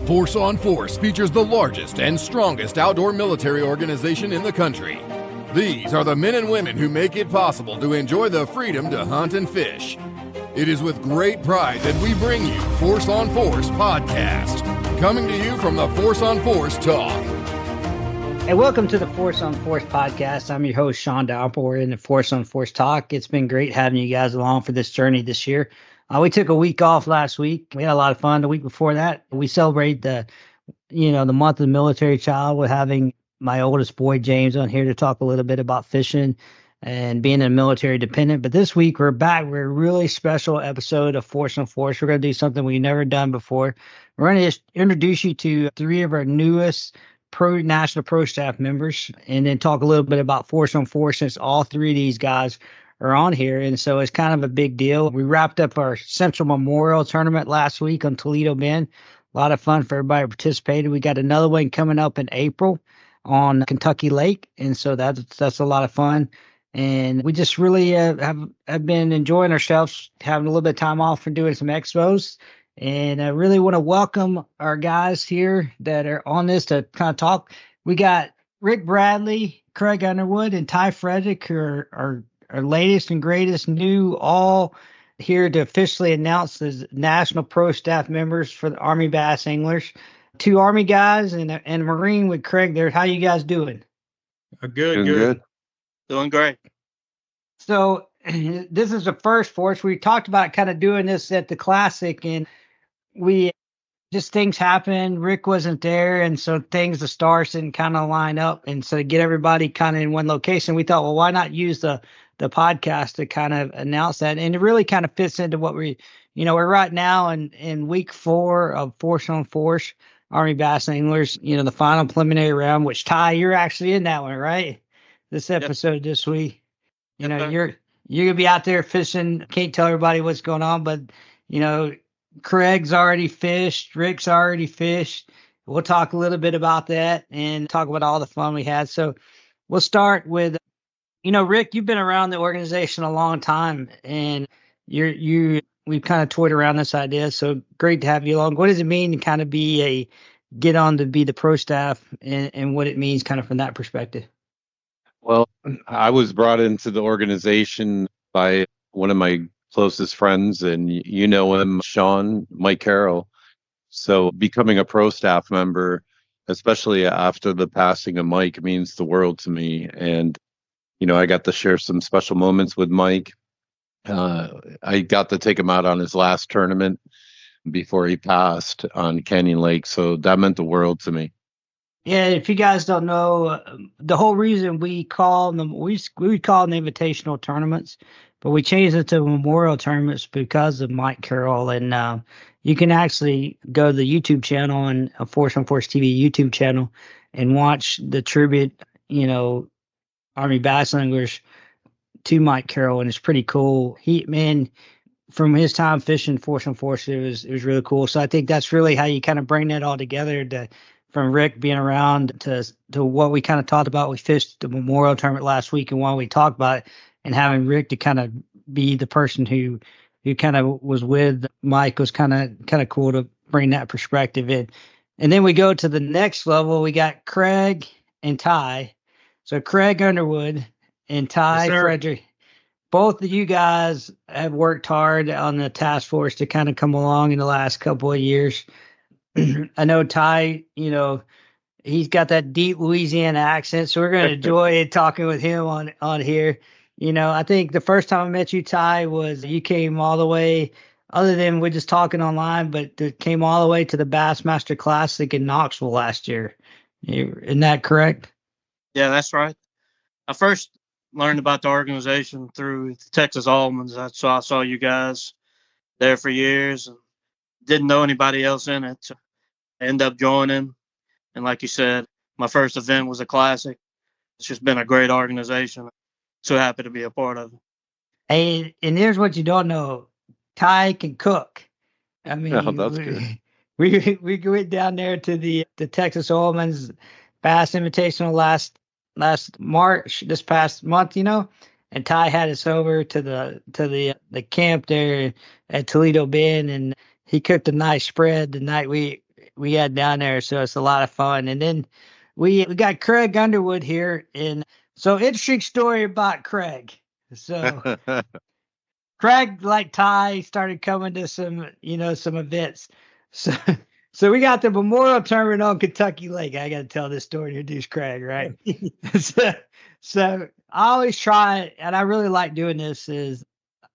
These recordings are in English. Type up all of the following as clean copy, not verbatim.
Force on Force features the largest and strongest outdoor military organization in the country. These are the men and women who make it possible to enjoy the freedom to hunt and fish. It is with great pride that we bring you Force on Force podcast, coming to you from the Force on Force Talk. Hey, welcome to the Force on Force podcast. I'm your host, Shawn Dalrymple. We're in the Force on Force Talk. It's been great having you guys along for this journey this year. We took a week off last week. We had a lot of fun. The week before that, we celebrated the month of the military child with having my oldest boy, James, on here to talk a little bit about fishing and being a military dependent. But this week we're back. We're a really special episode of Force on Force. We're going to do something we've never done before. We're going to introduce you to three of our newest national Prostaff members, and then talk a little bit about Force on Force, since all three of these guys are on here. And so it's kind of a big deal. We wrapped up our Central Memorial Tournament last week on Toledo Bend. A lot of fun for everybody who participated. We got another one coming up in April on Kentucky Lake, and so that's a lot of fun. And we just really have been enjoying ourselves, having a little bit of time off from doing some expos. And I really want to welcome our guys here that are on this to kind of talk. We got Rick Bradley, Craig Underwood, and Ty Frederick, who are our latest and greatest new, all here to officially announce as National Pro Staff members for the Army Bass Anglers. Two Army guys and a Marine with Craig there. How you guys doing? Good. Doing great. So this is the first for us. We talked about kind of doing this at the Classic, and things happened. Rick wasn't there, and so the stars didn't kind of line up. And so to get everybody kind of in one location, we thought, well, why not use the podcast to kind of announce that? And it really kind of fits into what we're right now in week 4 of Force on Force, Army Bass Anglers, the final preliminary round, which Ty, you're actually in that one, right? This episode this week. You're gonna be out there fishing. Can't tell everybody what's going on, but Craig's already fished, Rick's already fished. We'll talk a little bit about that and talk about all the fun we had. So we'll start with, Rick, you've been around the organization a long time, and we've kind of toyed around this idea. So great to have you along. What does it mean to kind of get on to be the pro staff, and what it means kind of from that perspective? Well, I was brought into the organization by one of my closest friends, and you know him, Mike Carroll. So becoming a pro staff member, especially after the passing of Mike, means the world to me. And, I got to share some special moments with Mike. I got to take him out on his last tournament before he passed on Canyon Lake. So that meant the world to me. Yeah, if you guys don't know, the whole reason we call them, we call them invitational tournaments, but we changed it to memorial tournaments because of Mike Carroll. And you can actually go to the YouTube channel and Force on Force TV YouTube channel and watch the tribute, Army Bass Anglers to Mike Carroll, and it's pretty cool. From his time fishing Force on Force, it was really cool. So I think that's really how you kind of bring that all together, from Rick being around to what we kind of talked about. We fished the Memorial Tournament last week, and while we talked about it, and having Rick to kind of be the person who kind of was with Mike was kind of cool to bring that perspective in. And then we go to the next level. We got Craig and Ty. So Craig Underwood and Ty Frederick, both of you guys have worked hard on the task force to kind of come along in the last couple of years. I know Ty, he's got that deep Louisiana accent, so we're going to enjoy talking with him on here. I think the first time I met you, Ty, was you came all the way, other than we're just talking online, but it came all the way to the Bassmaster Classic in Knoxville last year. Isn't that correct? Yeah, that's right. I first learned about the organization through the Texas Almonds. So I saw you guys there for years and didn't know anybody else in it. So I ended up joining. And like you said, my first event was a Classic. It's just been a great organization. So happy to be a part of it. Hey, and here's what you don't know. Ty can cook. I mean, that's good. We went down there to the Texas Almonds Bass Invitational last March, this past month, and Ty had us over to the camp there at Toledo Bend, and he cooked a nice spread the night we had down there. So it's a lot of fun. And then we got Craig Underwood here. And so interesting story about Craig. So Craig, like Ty, started coming to some events. So so we got the Memorial Tournament on Kentucky Lake. I got to tell this story to introduce Craig, right? so, so I always try, and I really like doing this, is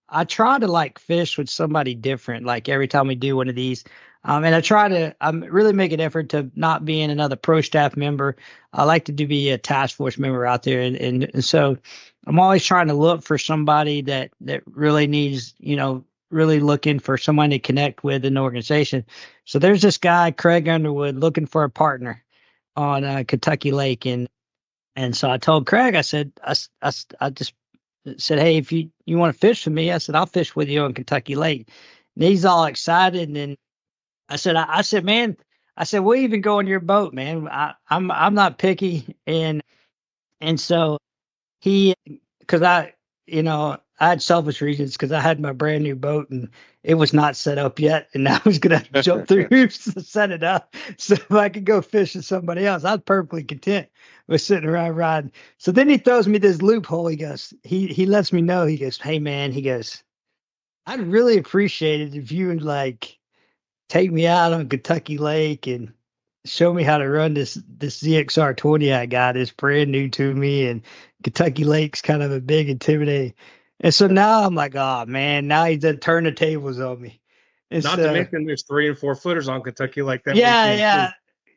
I try to like fish with somebody different, like every time we do one of these. And I really make an effort to not being another pro staff member. I like to be a task force member out there. And so I'm always trying to look for somebody that really needs, really looking for someone to connect with in the organization. So there's this guy, Craig Underwood, looking for a partner on Kentucky Lake. And so I told Craig, I said, I just said, hey, if you want to fish with me, I said, I'll fish with you on Kentucky Lake. And he's all excited. And then I said, man, we'll even go on your boat, man. I'm not picky. And so because I had selfish reasons, because I had my brand new boat and it was not set up yet. And I was going to jump through hoops to set it up. So if I could go fish with somebody else, I was perfectly content with sitting around riding. So then he throws me this loophole. He goes, he lets me know, he goes, hey man, he goes, I'd really appreciate it if you would like take me out on Kentucky Lake and show me how to run this ZXR 20 I got. It's brand new to me, and Kentucky Lake's kind of a big intimidating. And so now I'm like, oh man, now he's done turned the tables on me. And Not to mention there's 3 and 4 footers on Kentucky Lake. That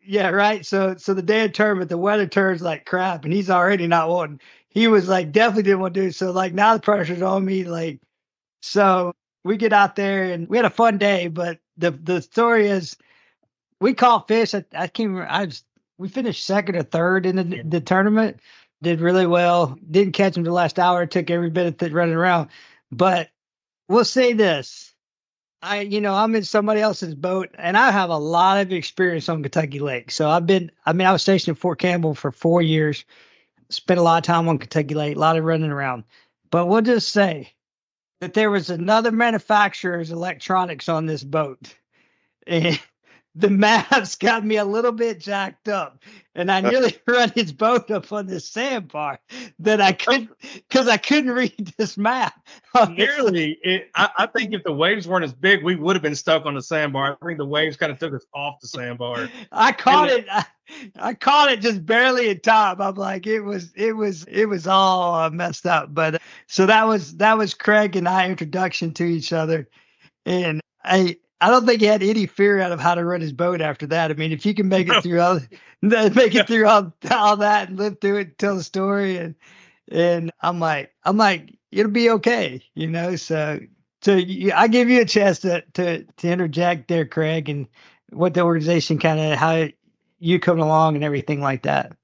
yeah, right. So the day of tournament, the weather turns like crap, and he's already not wanting. He was like, definitely didn't want to do it. So like now the pressure's on me. Like, so we get out there and we had a fun day, but the story is we caught fish. I can't remember. We finished second or third in the tournament. Did really well. Didn't catch them the last hour. Took every bit of running around. But we'll say this. I'm in somebody else's boat, and I have a lot of experience on Kentucky Lake. So I was stationed in Fort Campbell for 4 years. Spent a lot of time on Kentucky Lake, a lot of running around. But we'll just say that there was another manufacturer's electronics on this boat. And the maps got me a little bit jacked up, and I nearly run his boat up on this sandbar that I couldn't, because I couldn't read this map. I think if the waves weren't as big, we would have been stuck on the sandbar. I think the waves kind of took us off the sandbar. I caught it just barely in time. I'm like, it was all messed up. But so that was Craig and I introduction to each other, and I don't think he had any fear out of how to run his boat after that. I mean, if you can make it through all that and live through it, tell the story, and I'm like, it'll be okay, So I give you a chance to interject there, Craig, and what the organization kind of how you come along and everything like that.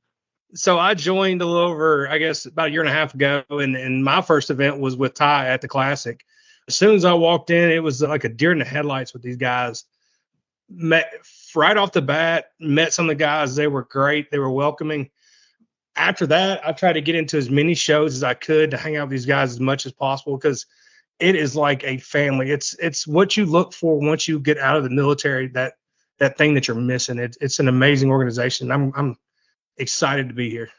So I joined a little over, I guess, about a year and a half ago, and my first event was with Ty at the Classic. As soon as I walked in, it was like a deer in the headlights with these guys. Met right off the bat, met some of the guys. They were great. They were welcoming. After that, I tried to get into as many shows as I could to hang out with these guys as much as possible, because it is like a family. It's what you look for once you get out of the military, that thing that you're missing. It's an amazing organization. I'm excited to be here.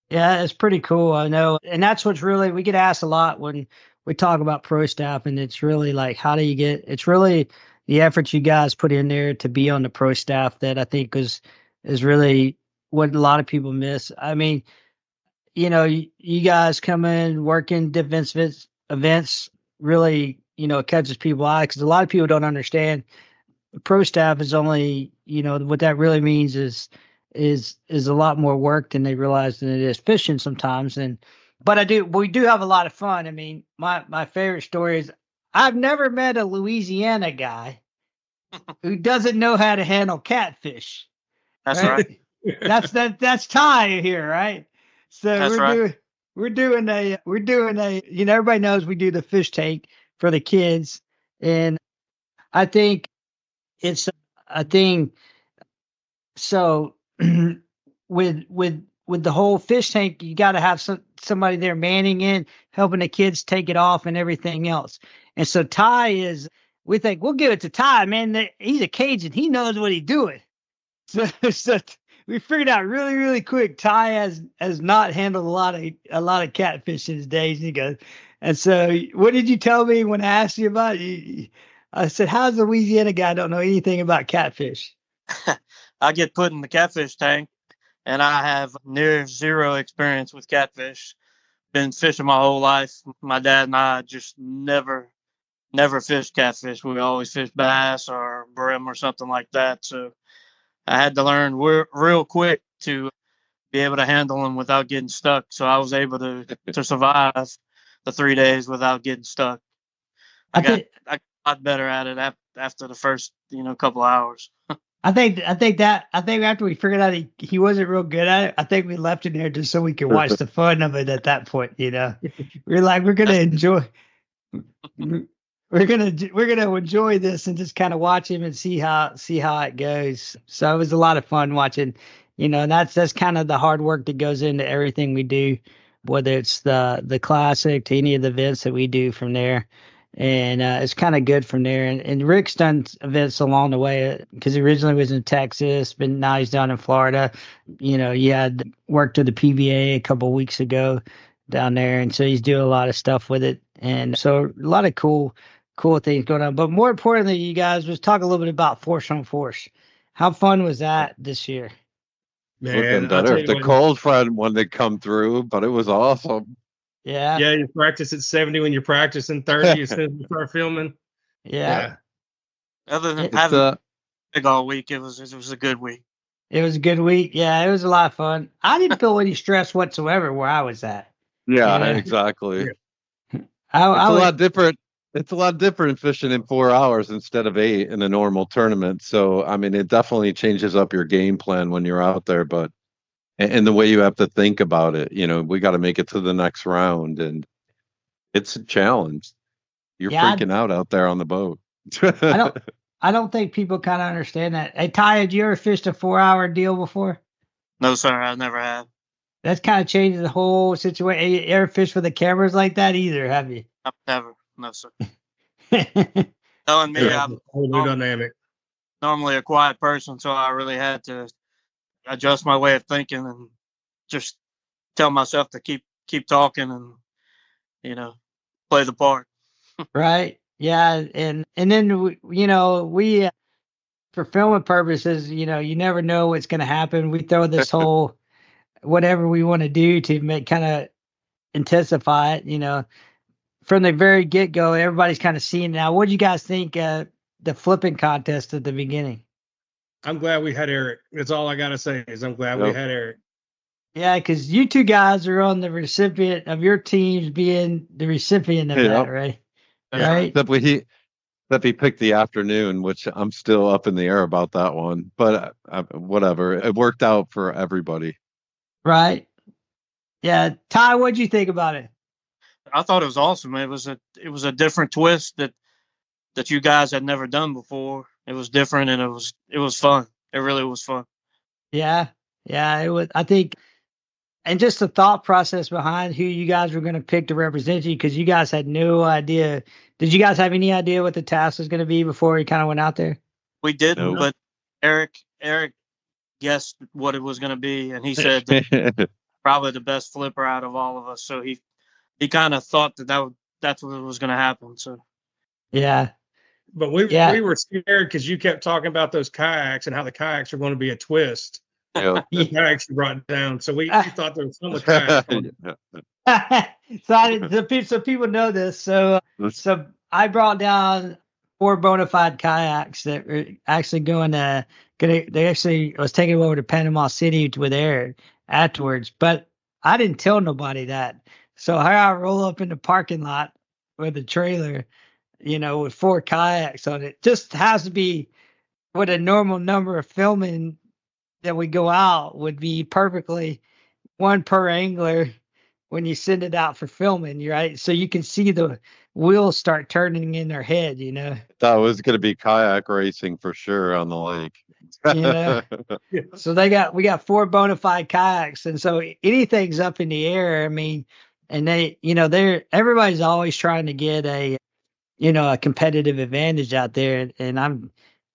Yeah, it's pretty cool. I know. And that's what's really, we get asked a lot when we talk about pro staff, and it's really like, how do you it's really the effort you guys put in there to be on the pro staff that I think is really what a lot of people miss. I mean, you guys come in, working defense events, really, it catches people's eye, because a lot of people don't understand the pro staff is only, what that really means is a lot more work than they realize than it is fishing sometimes. But we do have a lot of fun. I mean, my favorite story is I've never met a Louisiana guy who doesn't know how to handle catfish. That's right. That's Ty here, right? So That's we're doing a everybody knows we do the fish tank for the kids, and I think it's a thing. So with the whole fish tank, you got to have somebody there manning in, helping the kids take it off and everything else. And so we think we'll give it to Ty, man. He's a Cajun. He knows what he's doing. So we figured out really, really quick. Ty has not handled a lot of catfish in his days. He goes, and so what did you tell me when I asked you about it? I said, "How's the Louisiana guy don't know anything about catfish?" I get put in the catfish tank, and I have near zero experience with catfish. Been fishing my whole life. My dad and I just never fished catfish. We always fished bass or brim or something like that. So I had to learn real quick to be able to handle them without getting stuck. So I was able to survive the 3 days without getting stuck. I got a lot better at it after the first couple hours. I think after we figured out he wasn't real good at it, I think we left him there just so we could watch the fun of it at that point. We're like, we're gonna enjoy this and just kind of watch him and see how it goes. So it was a lot of fun watching. And that's kind of the hard work that goes into everything we do, whether it's the classic to any of the events that we do from there. And it's kind of good from there. And Rick's done events along the way because he originally was in Texas, but now he's down in Florida. He had worked with the PBA a couple of weeks ago down there, and so he's doing a lot of stuff with it. And so a lot of cool things going on. But more importantly, you guys, let's talk a little bit about Force on Force. How fun was that this year? Man, would have been better if the cold front when they come through, but it was awesome. Yeah. Yeah, you practice at 70 when you're practicing 30 as soon as you start filming. Yeah. Other than having big all week, it was a good week. It was a good week. Yeah, it was a lot of fun. I didn't feel any stress whatsoever where I was at. Yeah, exactly. Yeah. It's a lot different. It's a lot different fishing in 4 hours instead of 8 in a normal tournament. So, I mean, it definitely changes up your game plan when you're out there, but and the way you have to think about it, we got to make it to the next round, and it's a challenge. You're freaking out there on the boat. I don't think people kind of understand that. Hey, Ty, had you ever fished a 4-hour deal before? No, sir, I never have. That's kind of changed the whole situation. You ever fished with the cameras like that either, have you? I've never. No, sir. Knowing me, I'm whole new dynamic. Normally a quiet person, so I really had to adjust my way of thinking and just tell myself to keep talking and play the part. Right. Yeah. And then we for filming purposes, you never know what's going to happen. We throw this whole whatever we want to do to make kind of intensify it. From the very get go, everybody's kind of seeing now. What do you guys think the flipping contest at the beginning? I'm glad we had Eric. That's all I got to say is I'm glad we had Eric. Yeah, because you two guys are on the recipient of your teams being the recipient of that, right? Right. Except he picked the afternoon, which I'm still up in the air about that one. But whatever. It worked out for everybody. Right. Yeah. Ty, what'd you think about it? I thought it was awesome. It was a different twist that you guys had never done before. It was different and it was fun. It really was fun. Yeah. Yeah, it was. I think, and just the thought process behind who you guys were going to pick to represent you, because you guys had no idea. Did you guys have any idea what the task was going to be before you kind of went out there? We didn't, but Eric guessed what it was going to be, and he said that probably the best flipper out of all of us. So he kind of thought that's what was going to happen. So yeah. But we were scared because you kept talking about those kayaks and how the kayaks are going to be a twist. Yeah. The kayaks you brought down. So we thought there was so much kayaks on it. So people know this. So I brought down 4 bona fide kayaks that were actually they actually was taking them over to Panama City with Eric afterwards. But I didn't tell nobody that. So here I roll up in the parking lot with a trailer, with 4 kayaks on it. Just has to be what a normal number of filming that we go out would be perfectly 1 per angler when you send it out for filming, right? So you can see the wheels start turning in their head, That was going to be kayak racing for sure on the lake. So we got 4 bona fide kayaks, and so anything's up in the air. I mean, and everybody's always trying to get a competitive advantage out there, and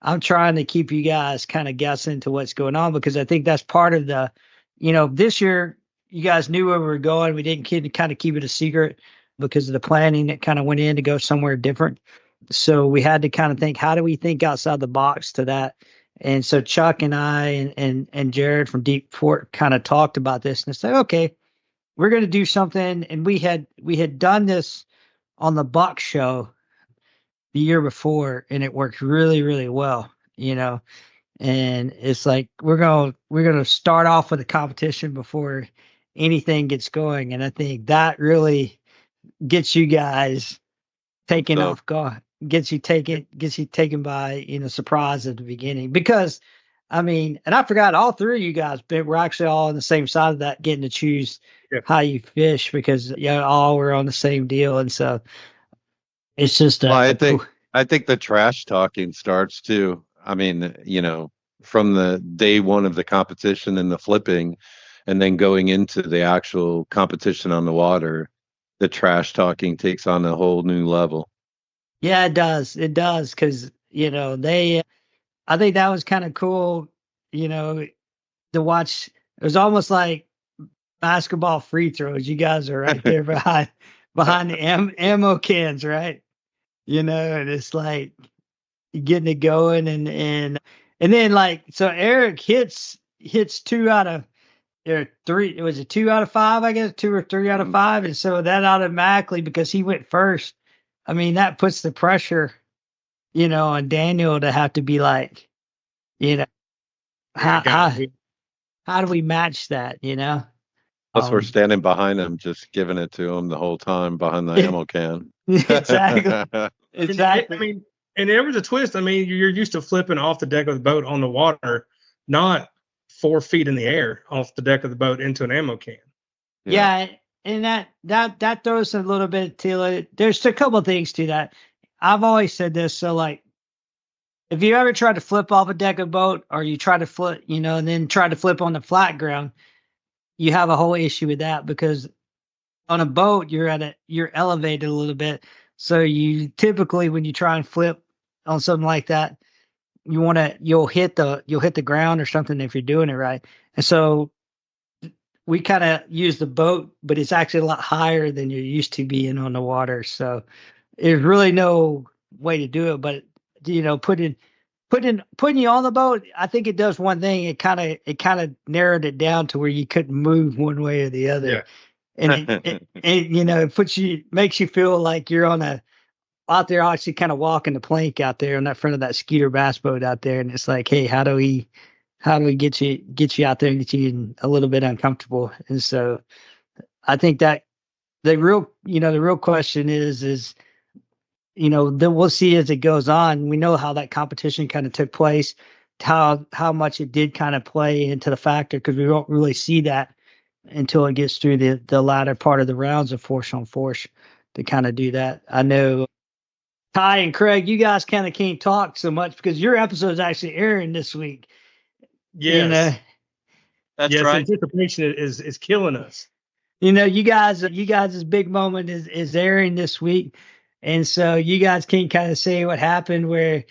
I'm trying to keep you guys kind of guessing to what's going on, because I think that's part of the, this year you guys knew where we were going. We didn't kind of keep it a secret because of the planning that kind of went in to go somewhere different. So we had to kind of think, how do we think outside the box to that? And so Chuck and I and Jared from Deep Fort kind of talked about this and said, okay, we're going to do something. And we had done this on the Buck show the year before, and it worked really, really well, and it's like, we're going to start off with a competition before anything gets going. And I think that really gets you guys taken off guard, gets you taken by, surprise at the beginning. Because and I forgot, all three of you guys, we're actually all on the same side of that, getting to choose how you fish, because all were on the same deal. And so it's just I think the trash talking starts too. From the day one of the competition and the flipping, and then going into the actual competition on the water, the trash talking takes on a whole new level. Yeah, it does. It does. Because, I think that was kind of cool, to watch. It was almost like basketball free throws. You guys are right there behind the ammo cans, right? And it's like getting it going, and then, like, so Eric hits 2 out of 3. It was a 2 out of 5, I guess, 2 or 3 out of 5, and so that automatically, because he went first, that puts the pressure, on Daniel to have to be like, how do we match that, Plus, we're standing behind him, just giving it to him the whole time behind the ammo can. Exactly. Exactly. And there was a twist. You're used to flipping off the deck of the boat on the water, not 4 feet in the air off the deck of the boat into an ammo can. Yeah, and that throws a little bit to it. There's a couple of things to that. I've always said this. So, like, if you ever try to flip off a deck of boat, or you try to flip, and then try to flip on the flat ground, you have a whole issue with that, because on a boat you're elevated a little bit. So you typically, when you try and flip on something like that, you'll hit the ground or something if you're doing it right. And so we kind of use the boat, but it's actually a lot higher than you're used to being on the water. So there's really no way to do it. But putting you on the boat, I think it does one thing. It kind of narrowed it down to where you couldn't move one way or the other. Yeah. And it makes you feel like you're out there actually kind of walking the plank out there on that front of that Skeeter bass boat out there. And it's like, hey, how do we get you out there and get you a little bit uncomfortable? And so I think that the real question is, then we'll see as it goes on. We know how that competition kind of took place, how much it did kind of play into the factor, because we won't really see that until it gets through the latter part of the rounds of force on force to kind of do that. I know Ty and Craig, you guys kind of can't talk so much because your episode is actually airing this week. Yes. That's right. Anticipation is killing us. You guys' big moment is airing this week. And so you guys can kind of say what happened, where,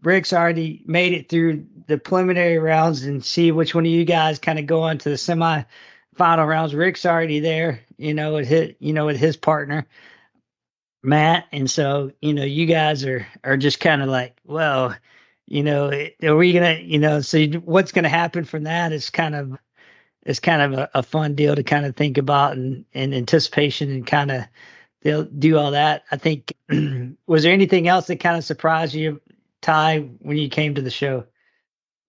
Rick's already made it through the preliminary rounds, and see which one of you guys kind of go on to the semi-final rounds. Rick's already there, with his partner, Matt. And so, you guys are just kind of like, well, are we gonna, so what's gonna happen from that is kind of a fun deal to kind of think about, and anticipation, and kind of they'll do all that. I think, was there anything else that kind of surprised you, Ty, when you came to the show?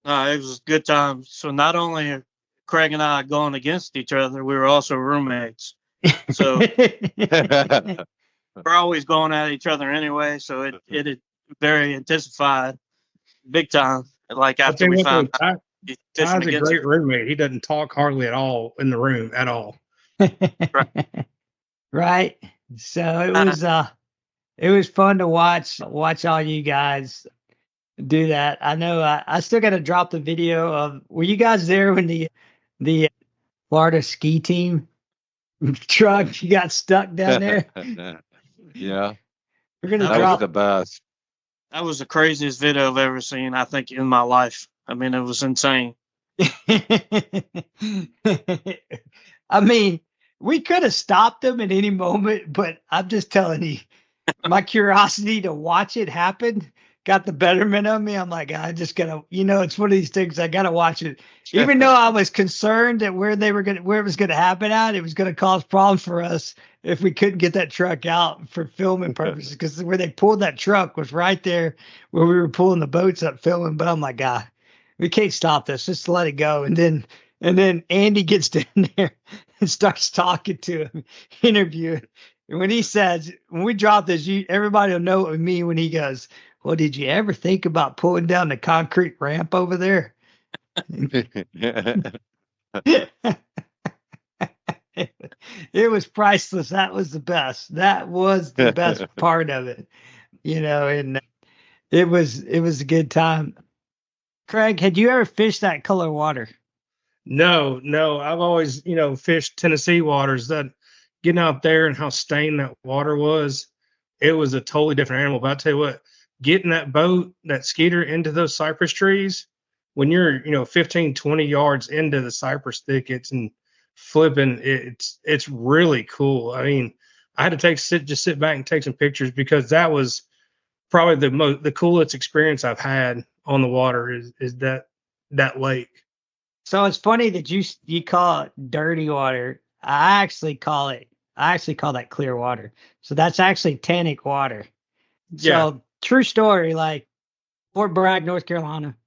It was a good time. So not only are Craig and I going against each other, we were also roommates. So we're always going at each other anyway. So it very intensified big time. Like after we found out. Ty's a great roommate. He doesn't talk hardly at all in the room at all. Right. So it was fun to watch all you guys do that. I know I still got to drop the video of, were you guys there when the Florida ski team truck got stuck down there? Yeah. We're gonna that drop was the best. That was the craziest video I've ever seen, I think, in my life. I mean, it was insane. I mean, we could have stopped them at any moment, but I'm just telling you, my curiosity to watch it happen got the betterment of me. I'm like, I just gotta, it's one of these things I gotta watch it. Even though I was concerned that where it was gonna happen at, it was gonna cause problems for us if we couldn't get that truck out for filming purposes. Because where they pulled that truck was right there where we were pulling the boats up filming. But I'm like, God, we can't stop this. Just let it go. And then Andy gets down there and starts talking to him, interviewing. And when he says, when we drop this, everybody will know it with me when he goes, well, did you ever think about pulling down the concrete ramp over there? It was priceless. That was the best. That was the best part of it, and it was a good time. Craig, had you ever fished that color water? No. I've always, fished Tennessee waters. That getting out there and how stained that water was, it was a totally different animal. But I tell you what, getting that boat, that skeeter into those cypress trees, when you're, 15, 20 yards into the cypress thickets and flipping, it's really cool. I mean, I had to sit back and take some pictures because that was probably the coolest experience I've had on the water is that lake. So it's funny that you call it dirty water. I actually call that clear water. So that's actually tannic water. Yeah. So true story, like Fort Bragg, North Carolina,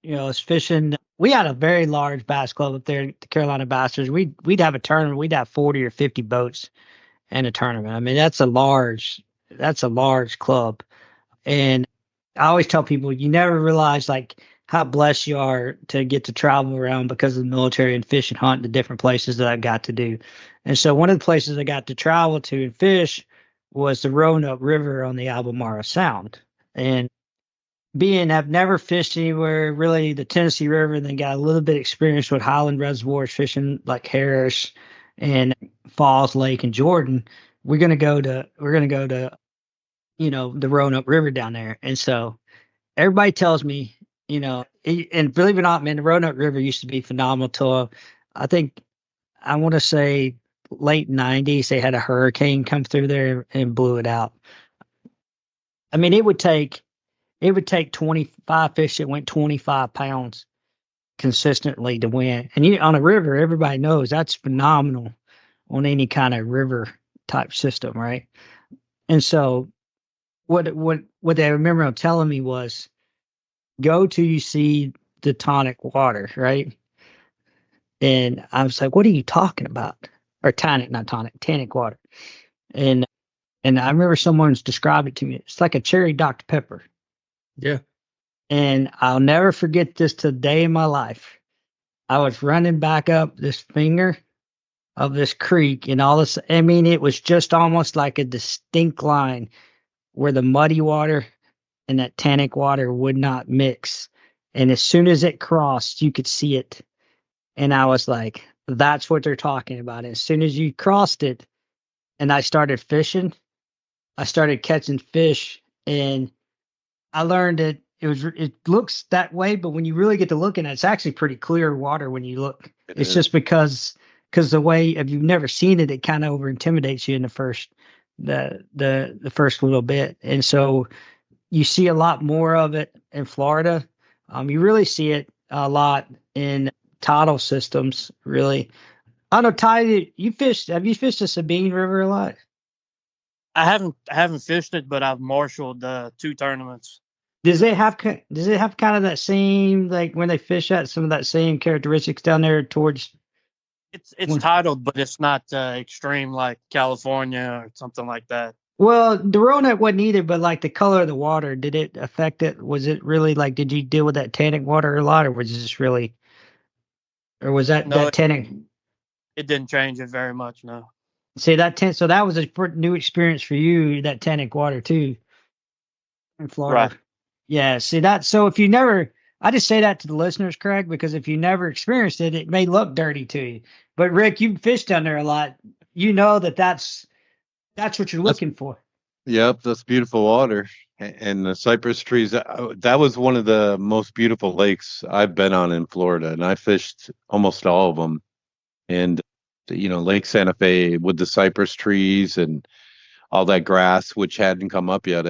it's fishing. We had a very large bass club up there, the Carolina Bassers. We'd have a tournament. We'd have 40 or 50 boats in a tournament. I mean, that's a large club. And I always tell people, you never realize like how blessed you are to get to travel around because of the military and fish and hunt the different places that I got to do. And so one of the places I got to travel to and fish was the Roanoke River on the Albemarle Sound. And I've never fished anywhere really the Tennessee River, and then got a little bit of experience with Highland reservoirs fishing like Harris and Falls Lake and Jordan. We're gonna go to the Roanoke River down there. And so everybody tells me, and believe it or not, man, the Roanoke River used to be phenomenal till I want to say late 90s. They had a hurricane come through there and blew it out. I mean, it would take 25 fish that went 25 pounds consistently to win. And on a river, everybody knows that's phenomenal on any kind of river type system, right? And so what they remember them telling me was, go till you see the tonic water, right? And I was like, what are you talking about? Or tonic, not tonic, tannic water. And I remember someone's described it to me. It's like a cherry Dr. Pepper. Yeah. And I'll never forget this to the day in my life. I was running back up this finger of this creek and all this. I mean, it was just almost like a distinct line where the muddy water and that tannic water would not mix. And as soon as it crossed, you could see it. And I was like, that's what they're talking about. And as soon as you crossed it and I started fishing, I started catching fish, and I learned that it looks that way, but when you really get to looking at it, it's actually pretty clear water when you look. It's just because the way, if you've never seen it, it kind of over intimidates you in the first little bit. And so you see a lot more of it in Florida. You really see it a lot in tidal systems, really. I don't know, Ty, have you fished the Sabine River a lot? I haven't fished it, but I've marshaled 2 tournaments. Does it have kind of that same, like when they fish at, some of that same characteristics down there towards? It's titled, but it's not extreme like California or something like that. Well, the Roanoke wasn't either, but like the color of the water, did it affect it? Was it really like, did you deal with that tannic water a lot, or was it just really, or was that tannic? It didn't change it very much, no. See, so that was a new experience for you, that tannic water too, in Florida. Right. Yeah, see that. So if you never, I just say that to the listeners, Craig, because if you never experienced it, it may look dirty to you. But Rick, you've fished down there a lot. You know that's what you're looking for. Yep, that's beautiful water. And the cypress trees, that was one of the most beautiful lakes I've been on in Florida, and I fished almost all of them. And, Lake Santa Fe with the cypress trees and all that grass, which hadn't come up yet.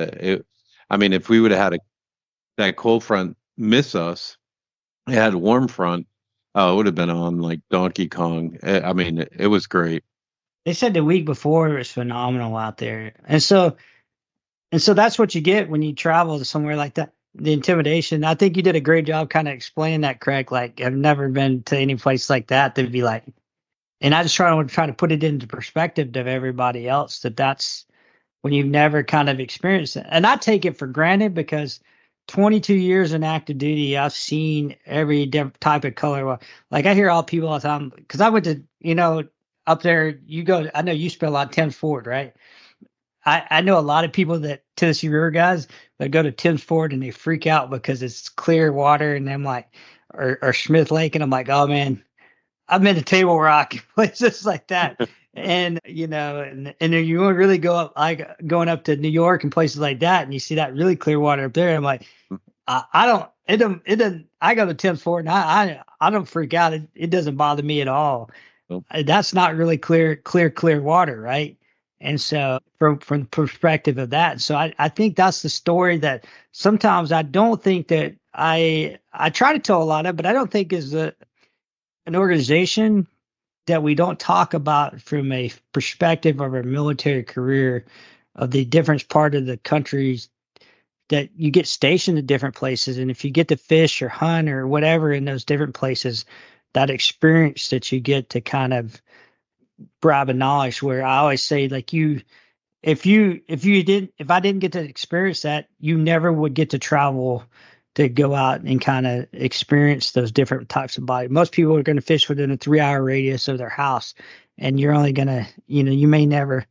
I mean, if we would have had that cold front miss us, it had a warm front, it would have been on like Donkey Kong. I mean, it was great. They said the week before it was phenomenal out there. And so that's what you get when you travel to somewhere like that. The intimidation. I think you did a great job kind of explaining that, Craig. Like, I've never been to any place like that. They'd be like, and I just try to put it into perspective of everybody else that's when you've never kind of experienced it. And I take it for granted because 22 years in active duty, I've seen every different type of color. Like, I hear all people all the time because I went to, up there, I know you spent a lot of Thames Ford, right? I know a lot of people that Tennessee River guys that go to Thames Ford and they freak out because it's clear water, and I'm like, or Smith Lake, and I'm like, oh man, I've been to Table Rock, places like that. And, and then you really go up, like going up to New York and places like that, and you see that really clear water up there. I'm like, it doesn't, I go to Thames Ford and I don't freak out. It doesn't bother me at all. Nope. That's not really clear water, right? And so from the perspective of that, so I think that's the story that sometimes I don't think that I try to tell a lot of, but I don't think is an organization that we don't talk about from a perspective of our military career, of the different part of the countries that you get stationed at different places. And if you get to fish or hunt or whatever in those different places, that experience that you get to kind of grab a knowledge, where I always say, like, if I didn't get to experience that, you never would get to travel to go out and kind of experience those different types of body. Most people are going to fish within a 3-hour radius of their house, and you're only going to, you may never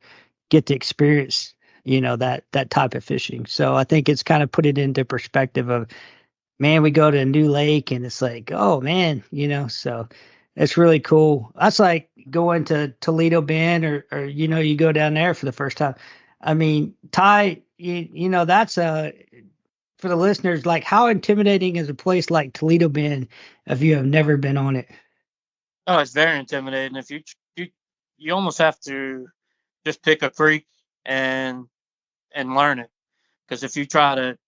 get to experience, that type of fishing. So I think it's kind of put it into perspective of, man, we go to a new lake and it's like, oh man, so it's really cool. That's like going to Toledo Bend or you go down there for the first time. I mean, Ty, that's for the listeners, like, how intimidating is a place like Toledo Bend if you have never been on it? Oh, it's very intimidating. If you almost have to just pick a creek and learn it, because if you try to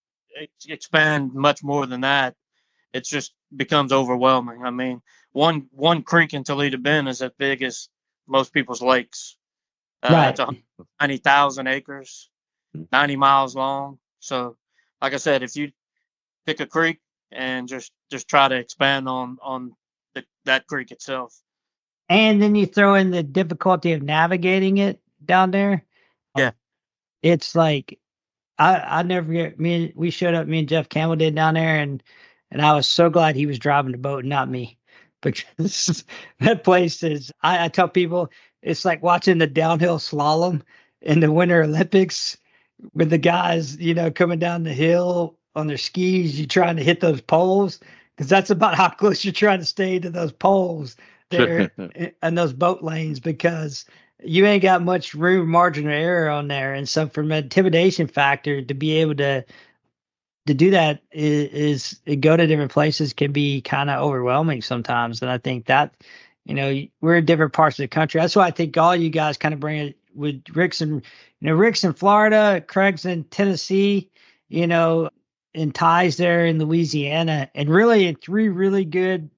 expand much more than that, it just becomes overwhelming. I mean, one creek in Toledo Bend is as big as most people's lakes. Right. It's 90,000 acres, 90 miles long. So, like I said, if you pick a creek and just try to expand on that creek itself. And then you throw in the difficulty of navigating it down there. Yeah. It's like, I never forget, me and Jeff Campbell did down there, and I was so glad he was driving the boat and not me, because that place is, I tell people, it's like watching the downhill slalom in the Winter Olympics with the guys, coming down the hill on their skis, you trying to hit those poles, because that's about how close you're trying to stay to those poles there and those boat lanes, because you ain't got much room, margin of error on there. And so from an intimidation factor, to be able to do that is go to different places can be kind of overwhelming sometimes. And I think that, we're in different parts of the country. That's why I think all you guys kind of bring it with Rick's in Florida, Craig's in Tennessee, and Ty's there in Louisiana, and really in 3 really good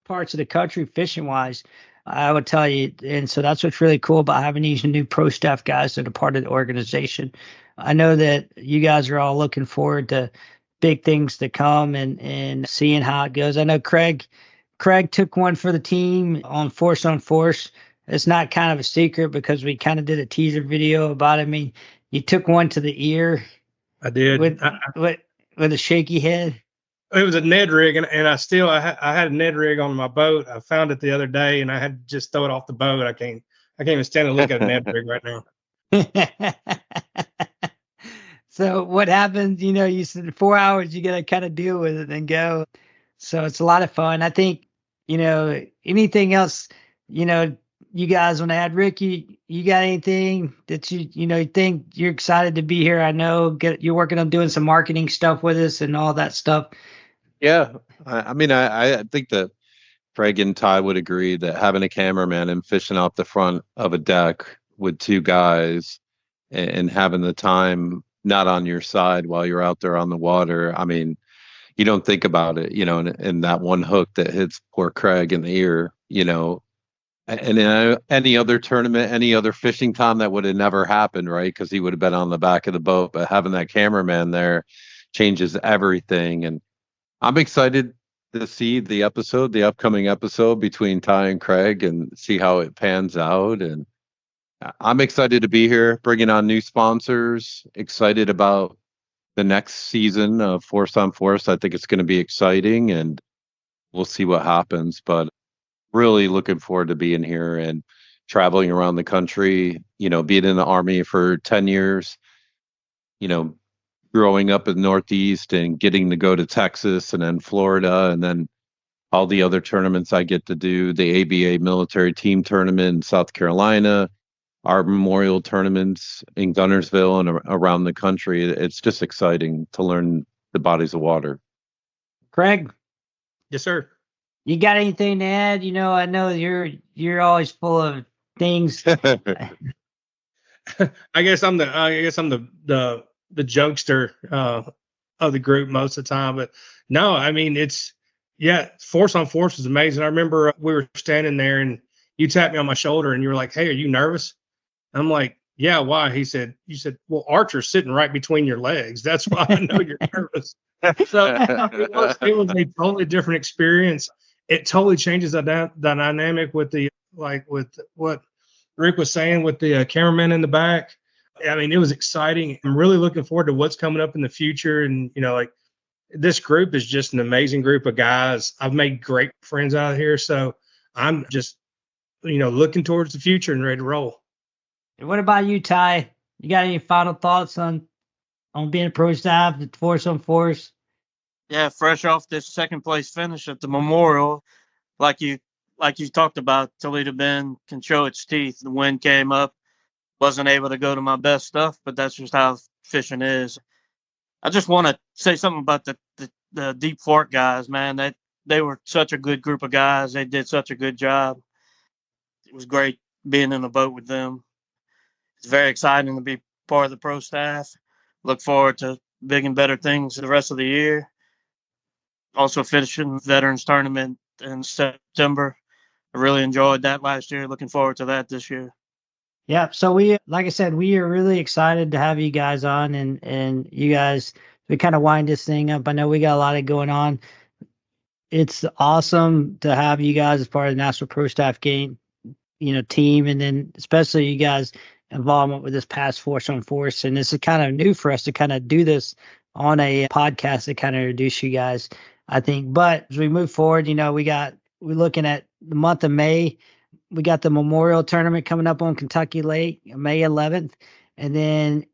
parts of the country fishing wise, I would tell you. And so that's what's really cool about having these new Prostaff guys that are part of the organization. I know that you guys are all looking forward to big things to come and seeing how it goes. I know Craig took one for the team on Force on Force. It's not kind of a secret because we kind of did a teaser video about it. I mean, you took one to the ear. I did. With a shaky head. It was a Ned rig, and I had a Ned rig on my boat. I found it the other day, and I had to just throw it off the boat. I can't even stand to look at a Ned rig right now. So what happens? You said 4 hours, you got to kind of deal with it and go. So it's a lot of fun. I think, anything else, you you guys want to add? Rick, you got anything that you think you're excited to be here? I know you're working on doing some marketing stuff with us and all that stuff. Yeah. I think that Craig and Ty would agree that having a cameraman and fishing off the front of a deck with two guys and having the time not on your side while you're out there on the water. I mean, you don't think about it, and that one hook that hits poor Craig in the ear, and in any other tournament, any other fishing time, that would have never happened, right? Because he would have been on the back of the boat. But having that cameraman there changes everything. And I'm excited to see the upcoming episode between Ty and Craig and see how it pans out. And I'm excited to be here, bringing on new sponsors, excited about the next season of Force on Force. I think it's going to be exciting and we'll see what happens. But really looking forward to being here and traveling around the country, being in the Army for 10 years, growing up in the Northeast and getting to go to Texas and then Florida and then all the other tournaments I get to do, the ABA military team tournament in South Carolina, our memorial tournaments in Gunnersville and around the country. It's just exciting to learn the bodies of water. Craig? Yes, sir. You got anything to add? I know you're always full of things. I guess I'm the jokester of the group most of the time, but no, I mean Force on Force is amazing. I remember we were standing there and you tapped me on my shoulder and you were like, "Hey, are you nervous?" I'm like, "Yeah, why?" You said, "Well, Archer's sitting right between your legs. That's why I know you're nervous." So it was a totally different experience. It totally changes the dynamic with with what Rick was saying with the cameraman in the back. I mean, it was exciting. I'm really looking forward to what's coming up in the future. And, this group is just an amazing group of guys. I've made great friends out of here. So I'm just, looking towards the future and ready to roll. And what about you, Ty? You got any final thoughts on being a pro staff at Force on Force? Yeah, fresh off this second place finish at the Memorial, like you talked about, Toledo Bend can show its teeth. The wind came up, wasn't able to go to my best stuff, but that's just how fishing is. I just want to say something about the Deep Fork guys, man. They were such a good group of guys. They did such a good job. It was great being in a boat with them. It's very exciting to be part of the pro staff. Look forward to big and better things the rest of the year. Also finishing Veterans Tournament in September. I really enjoyed that last year. Looking forward to that this year. Yeah. So like I said, we are really excited to have you guys on and you guys, we kind of wind this thing up. I know we got a lot of going on. It's awesome to have you guys as part of the National Pro Staff game, team. And then especially you guys involvement with this past Force on Force. And this is kind of new for us to kind of do this on a podcast to kind of introduce you guys, I think. But as we move forward, we're looking at the month of May. We got the Memorial Tournament coming up on Kentucky Lake, May 11th. And then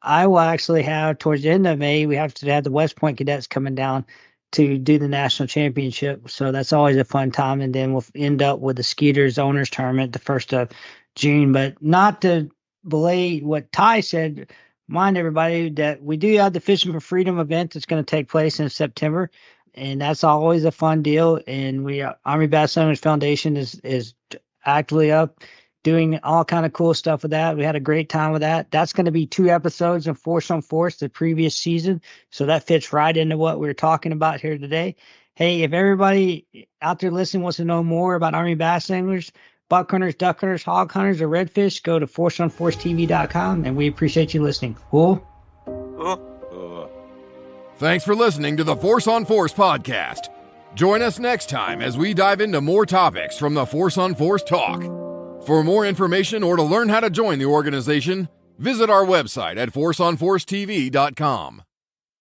I will actually have, towards the end of May, we have to have the West Point Cadets coming down to do the national championship. So that's always a fun time. And then we'll end up with the Skeeters Owners Tournament the 1st of June. But not to belay what Ty said, remind everybody that we do have the Fishing for Freedom event that's going to take place in September. And that's always a fun deal. And Army Bass Owners Foundation is actively up doing all kind of cool stuff with that. We had a great time with that. That's going to be 2 episodes of Force on Force the previous season. So that fits right into what we're talking about here today. Hey, if everybody out there listening wants to know more about Army bass anglers, buck hunters, duck hunters, hog hunters, or redfish, go to forceonforcetv.com, and we appreciate you listening. Cool? Thanks for listening to the Force on Force podcast. Join us next time as we dive into more topics from the Force on Force talk. For more information or to learn how to join the organization, visit our website at forceonforcetv.com.